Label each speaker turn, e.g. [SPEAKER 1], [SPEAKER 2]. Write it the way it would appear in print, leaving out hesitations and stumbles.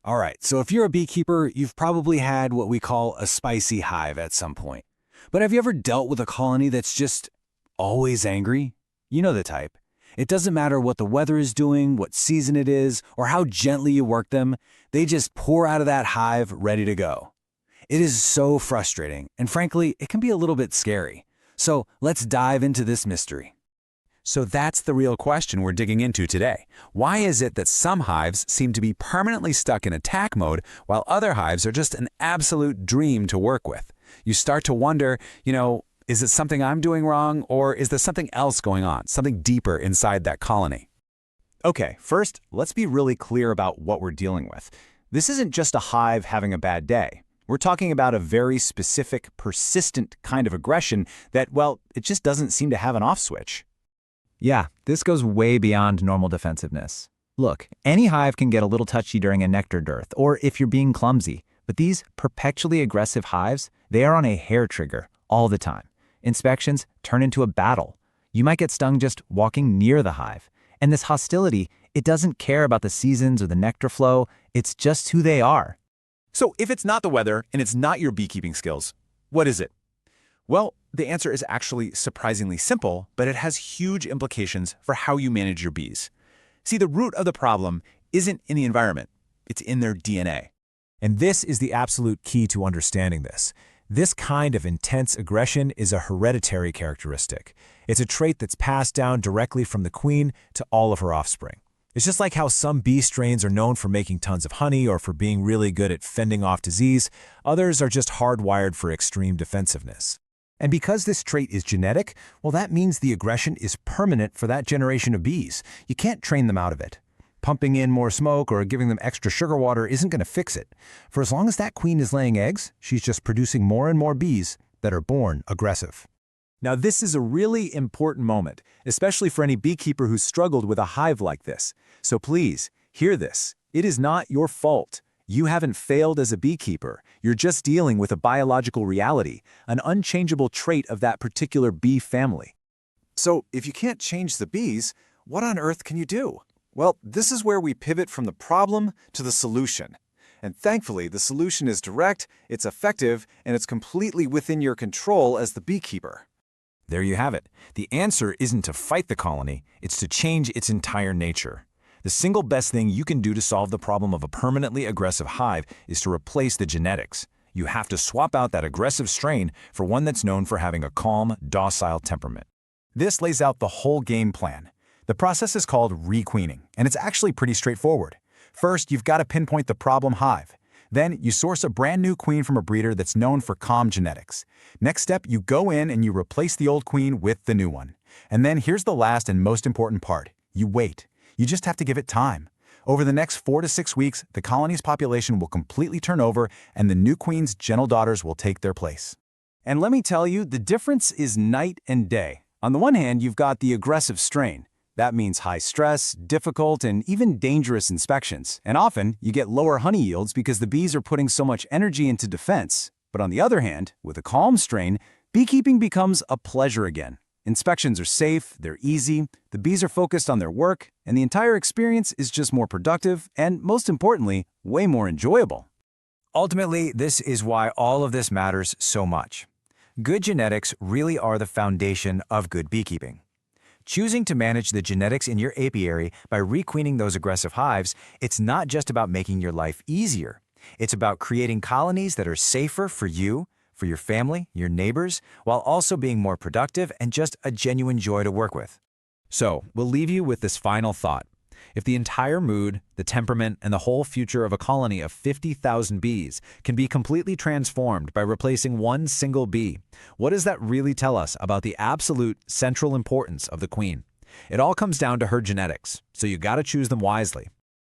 [SPEAKER 1] All right, so if you're a beekeeper, you've probably had what we call a spicy hive at some point. But have you ever dealt with a colony that's just always angry? You know the type. It doesn't matter what the weather is doing, what season it is, or how gently you work them, they just pour out of that hive ready to go. It is so frustrating, and frankly, it can be a little bit scary. So let's dive into this mystery.
[SPEAKER 2] So that's the real question we're digging into today. Why is it that some hives seem to be permanently stuck in attack mode while other hives are just an absolute dream to work with? You start to wonder, is it something I'm doing wrong, or is there something else going on, something deeper inside that colony?
[SPEAKER 3] Okay, first, let's be really clear about what we're dealing with. This isn't just a hive having a bad day. We're talking about a very specific, persistent kind of aggression that, well, it just doesn't seem to have an off switch.
[SPEAKER 4] Yeah, this goes way beyond normal defensiveness. Look, any hive can get a little touchy during a nectar dearth, or if you're being clumsy. But these perpetually aggressive hives, they are on a hair trigger all the time. Inspections turn into a battle. You might get stung just walking near the hive. And this hostility, it doesn't care about the seasons or the nectar flow. It's just who they are.
[SPEAKER 2] So if it's not the weather and it's not your beekeeping skills, what is it? Well, the answer is actually surprisingly simple, but it has huge implications for how you manage your bees. See, the root of the problem isn't in the environment, it's in their DNA.
[SPEAKER 5] And this is the absolute key to understanding this. This kind of intense aggression is a hereditary characteristic. It's a trait that's passed down directly from the queen to all of her offspring. It's just like how some bee strains are known for making tons of honey or for being really good at fending off disease, others are just hardwired for extreme defensiveness. And because this trait is genetic, well, that means the aggression is permanent for that generation of bees. You can't train them out of it. Pumping in more smoke or giving them extra sugar water isn't going to fix it. For as long as that queen is laying eggs, she's just producing more and more bees that are born aggressive.
[SPEAKER 3] Now, this is a really important moment, especially for any beekeeper who's struggled with a hive like this. So please, hear this. It is not your fault. You haven't failed as a beekeeper. You're just dealing with a biological reality, an unchangeable trait of that particular bee family.
[SPEAKER 6] So, if you can't change the bees, what on earth can you do? Well, this is where we pivot from the problem to the solution. And thankfully, the solution is direct, it's effective, and it's completely within your control as the beekeeper.
[SPEAKER 5] There you have it. The answer isn't to fight the colony, it's to change its entire nature. The single best thing you can do to solve the problem of a permanently aggressive hive is to replace the genetics. You have to swap out that aggressive strain for one that's known for having a calm, docile temperament.
[SPEAKER 3] This lays out the whole game plan. The process is called requeening, and it's actually pretty straightforward. First, you've got to pinpoint the problem hive. Then, you source a brand new queen from a breeder that's known for calm genetics. Next step, you go in and you replace the old queen with the new one. And then here's the last and most important part. You wait. You just have to give it time. Over the next 4 to 6 weeks, the colony's population will completely turn over and the new queen's gentle daughters will take their place.
[SPEAKER 1] And let me tell you, the difference is night and day. On the one hand, you've got the aggressive strain. That means high stress, difficult, and even dangerous inspections. And often, you get lower honey yields because the bees are putting so much energy into defense. But on the other hand, with a calm strain, beekeeping becomes a pleasure again. Inspections are safe, they're easy, the bees are focused on their work, and the entire experience is just more productive and, most importantly, way more enjoyable.
[SPEAKER 5] Ultimately, this is why all of this matters so much. Good genetics really are the foundation of good beekeeping. Choosing to manage the genetics in your apiary by requeening those aggressive hives, it's not just about making your life easier. It's about creating colonies that are safer for you, for your family, your neighbors, while also being more productive and just a genuine joy to work with.
[SPEAKER 2] So, we'll leave you with this final thought. If the entire mood, the temperament, and the whole future of a colony of 50,000 bees can be completely transformed by replacing one single bee, what does that really tell us about the absolute central importance of the queen? It all comes down to her genetics, so you gotta choose them wisely.